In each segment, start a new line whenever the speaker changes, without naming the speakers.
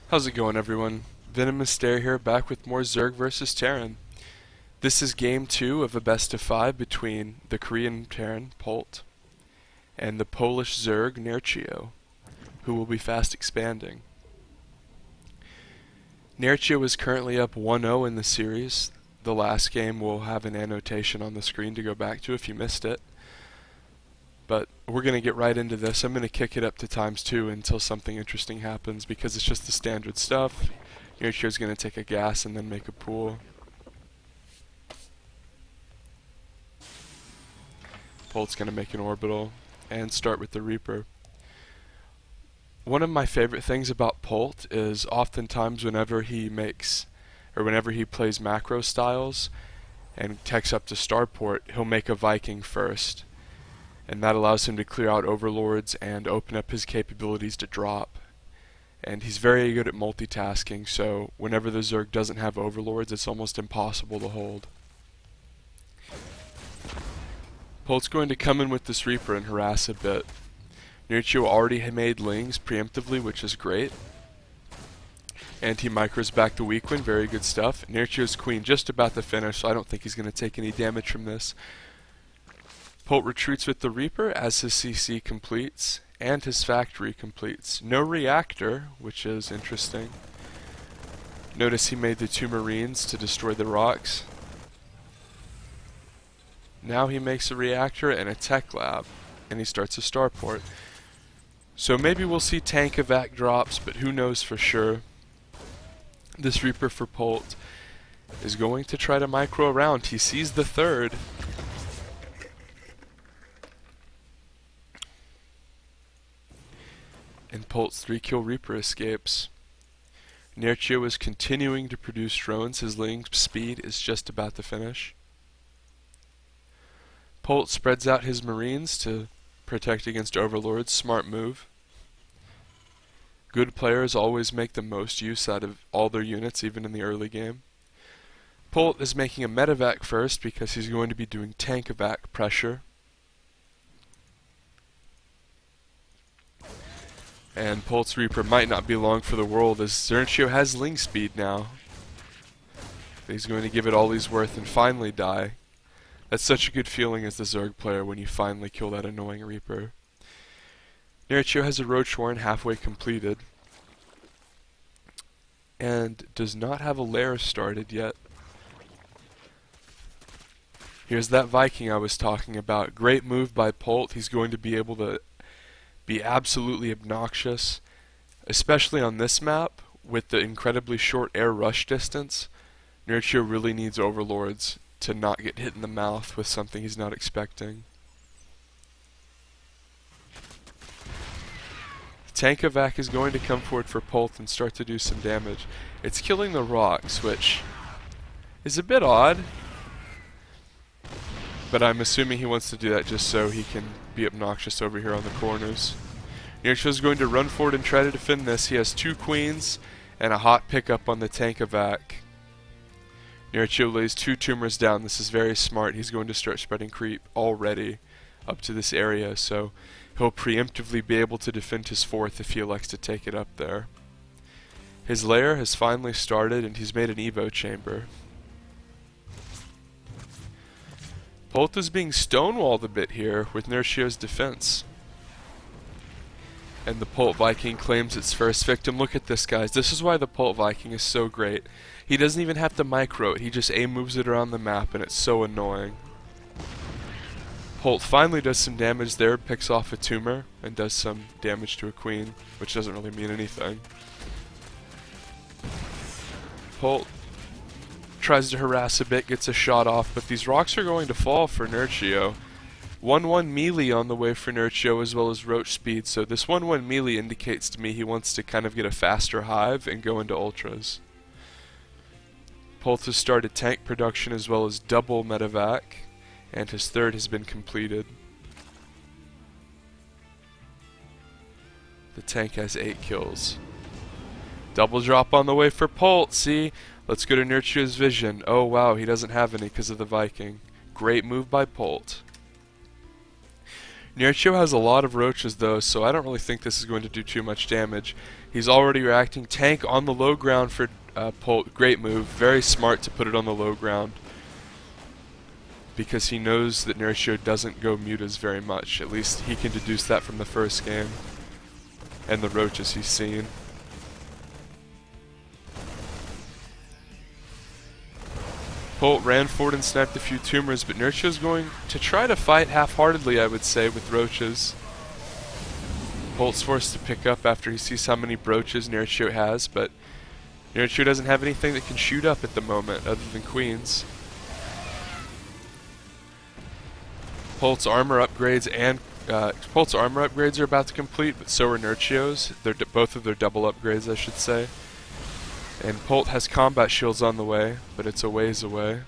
How's it going, everyone? VenomousStare here, back with more Zerg vs Terran. This is game 2 of a best of 5 between the Korean Terran, Polt, and the Polish Zerg Nerchio, who will be fast expanding. Nerchio is currently up 1-0 in the series. The last game will have an annotation on the screen to go back to if you missed it. But we're going to get right into this. I'm going to kick it up to ×2 until something interesting happens because it's just the standard stuff. Nerchio's going to take a gas and then make a pool. Polt's going to make an orbital and start with the Reaper. One of my favorite things about Polt is oftentimes whenever he plays macro styles and techs up to starport, he'll make a Viking first. And that allows him to clear out overlords and open up his capabilities to drop. And he's very good at multitasking, so whenever the Zerg doesn't have overlords, it's almost impossible to hold. Polt's going to come in with this Reaper and harass a bit. Nerchio already made Lings preemptively, which is great. And he micros back the Weakwind, very good stuff. Nerchio's Queen just about to finish, so I don't think he's going to take any damage from this. Polt retreats with the Reaper as his CC completes, and his factory completes. No reactor, which is interesting. Notice he made the 2 Marines to destroy the rocks. Now he makes a reactor and a tech lab, and he starts a starport. So maybe we'll see tank evac drops, but who knows for sure. This Reaper for Polt is going to try to micro around. He sees the 3rd. And Polt's 3-kill Reaper escapes. Nerchio is continuing to produce drones. His Ling speed is just about to finish. Polt spreads out his Marines to protect against overlords. Smart move. Good players always make the most use out of all their units, even in the early game. Polt is making a medevac first because he's going to be doing tank evac pressure. And Polt's Reaper might not be long for the world as Nerchio has Ling speed now. He's going to give it all he's worth and finally die. That's such a good feeling as the Zerg player when you finally kill that annoying Reaper. Nerchio has a Roach Warren halfway completed. And does not have a lair started yet. Here's that Viking I was talking about. Great move by Polt. He's going to be able to be absolutely obnoxious, especially on this map with the incredibly short air rush distance. Nerchio really needs overlords to not get hit in the mouth with something he's not expecting. Tank evac is going to come forward for Polt and start to do some damage. It's killing the rocks, which is a bit odd, but I'm assuming he wants to do that just so he can be obnoxious over here on the corners. Nerchio's going to run forward and try to defend this. He has 2 queens and a hot pickup on the tank evac. Nerchio lays 2 tumors down. This is very smart. He's going to start spreading creep already up to this area, so he'll preemptively be able to defend his 4th if he elects to take it up there. His lair has finally started and he's made an Evo chamber. Polt is being stonewalled a bit here with Nerchio's defense. And the Polt Viking claims its first victim. Look at this, guys. This is why the Polt Viking is so great. He doesn't even have to micro it. He just moves it around the map and it's so annoying. Polt finally does some damage there, picks off a tumor, and does some damage to a queen, which doesn't really mean anything. Polt tries to harass a bit, gets a shot off, but these rocks are going to fall for Nerchio. 1-1 melee on the way for Nerchio as well as roach speed, so this 1-1 melee indicates to me he wants to kind of get a faster hive and go into ultras. Polt has started tank production as well as double medevac, and his 3rd has been completed. The tank has 8 kills. Double drop on the way for Polt, see? Let's go to Nerchio's vision. Oh wow, he doesn't have any because of the Viking. Great move by Polt. Nerchio has a lot of roaches though, so I don't really think this is going to do too much damage. He's already reacting. Tank on the low ground for Polt. Great move. Very smart to put it on the low ground, because he knows that Nerchio doesn't go mutas very much. At least he can deduce that from the first game and the roaches he's seen. Polt ran forward and sniped a few tumors, but Nerchio's going to try to fight half-heartedly, I would say, with roaches. Polt's forced to pick up after he sees how many brooches Nerchio has, but Nerchio doesn't have anything that can shoot up at the moment other than queens. Polt's armor upgrades are about to complete, but so are Nerchio's. Both of their double upgrades, I should say. And Polt has combat shields on the way, but it's a ways away.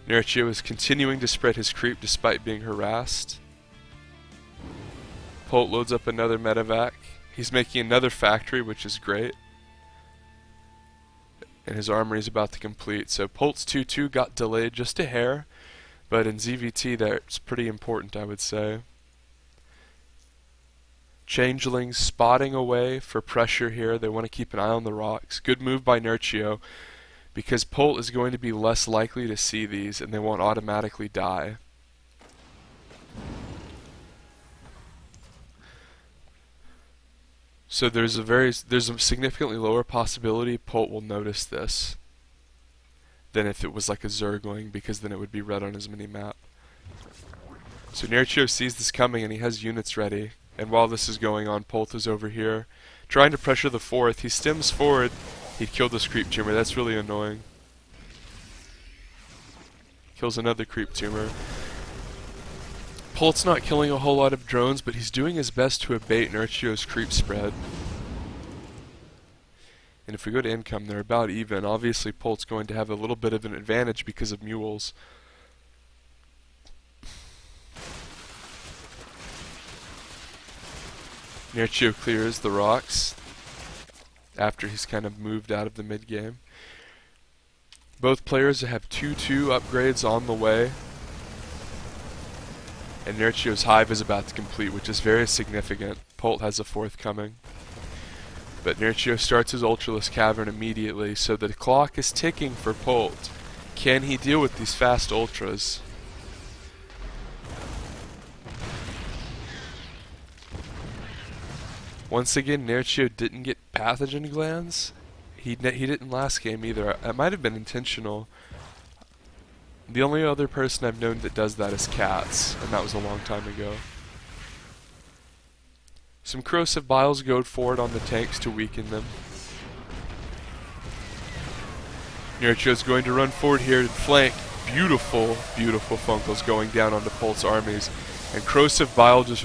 Nerchio is continuing to spread his creep despite being harassed. Polt loads up another medevac. He's making another factory, which is great. And his armory is about to complete. So Polt's 2-2 got delayed just a hair, but in ZVT that's pretty important, I would say. Changelings spotting away for pressure here. They want to keep an eye on the rocks. Good move by Nerchio, because Polt is going to be less likely to see these and they won't automatically die. So there's a significantly lower possibility Polt will notice this than if it was like a Zergling, because then it would be red on his mini-map. So Nerchio sees this coming and he has units ready. And while this is going on, Polt is over here trying to pressure the fourth. He stems forward. He'd killed this creep tumor. That's really annoying. Kills another creep tumor. Polt's not killing a whole lot of drones, but he's doing his best to abate Nerchio's creep spread. And if we go to income, they're about even. Obviously, Polt's going to have a little bit of an advantage because of mules. Nerchio clears the rocks after he's kind of moved out of the mid game. Both players have 2-2 upgrades on the way, and Nerchio's hive is about to complete, which is very significant. Polt has a fourth coming, but Nerchio starts his Ultraless Cavern immediately, so the clock is ticking for Polt. Can he deal with these fast ultras? Once again, Nerchio didn't get pathogen glands. He didn't last game either. It might have been intentional. The only other person I've known that does that is cats, and that was a long time ago. Some corrosive biles go forward on the tanks to weaken them. Nerchio's going to run forward here and flank. Beautiful, beautiful Funkles going down onto Polt's armies. And corrosive bile just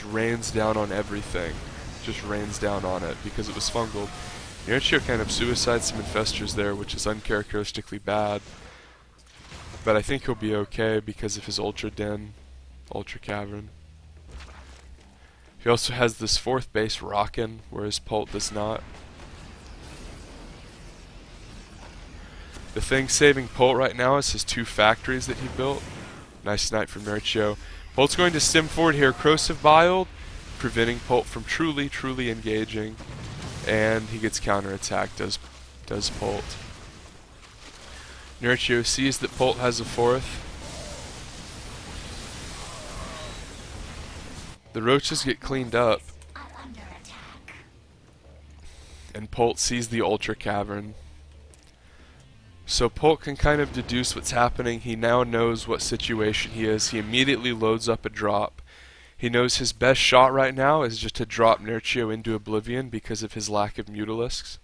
rains down on everything. Just rains down on it because it was fungled. Nerchio kind of suicides some infestors there, which is uncharacteristically bad. But I think he'll be okay because of his Ultra Den, Ultra Cavern. He also has this fourth base rockin', whereas Polt does not. The thing saving Polt right now is his 2 factories that he built. Nice snipe from Nerchio. Polt's going to stem forward here. Corrosive Bile, preventing Polt from truly engaging. And he gets counterattacked, does Polt. Nerchio sees that Polt has a fourth. The roaches get cleaned up. And Polt sees the Ultra Cavern. So Polt can kind of deduce what's happening. He now knows what situation he is. He immediately loads up a drop. He knows his best shot right now is just to drop Nerchio into oblivion because of his lack of Mutalisks.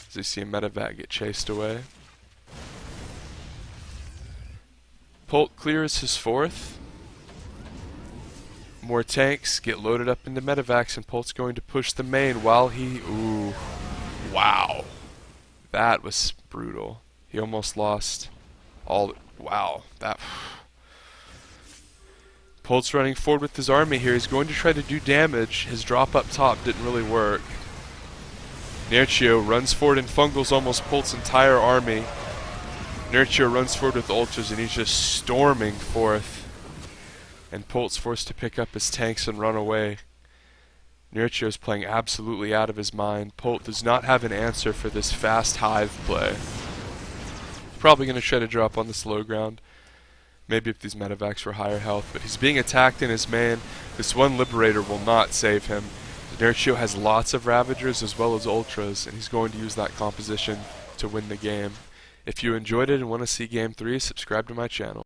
As you see a medevac get chased away. Polt clears his fourth. More tanks get loaded up into medevacs, and Polt's going to push the main while he... Ooh. Wow. That was brutal. He almost lost all... Wow. That... Polt's running forward with his army here. He's going to try to do damage. His drop up top didn't really work. Nerchio runs forward and fungles almost Polt's entire army. Nerchio runs forward with ultras and he's just storming forth. And Polt's forced to pick up his tanks and run away. Nerchio's playing absolutely out of his mind. Polt does not have an answer for this fast hive play. He's probably going to try to drop on this low ground. Maybe if these medevacs were higher health, but he's being attacked in his main. This one Liberator will not save him. Nerchio has lots of Ravagers as well as Ultras, and he's going to use that composition to win the game. If you enjoyed it and want to see Game 3, subscribe to my channel.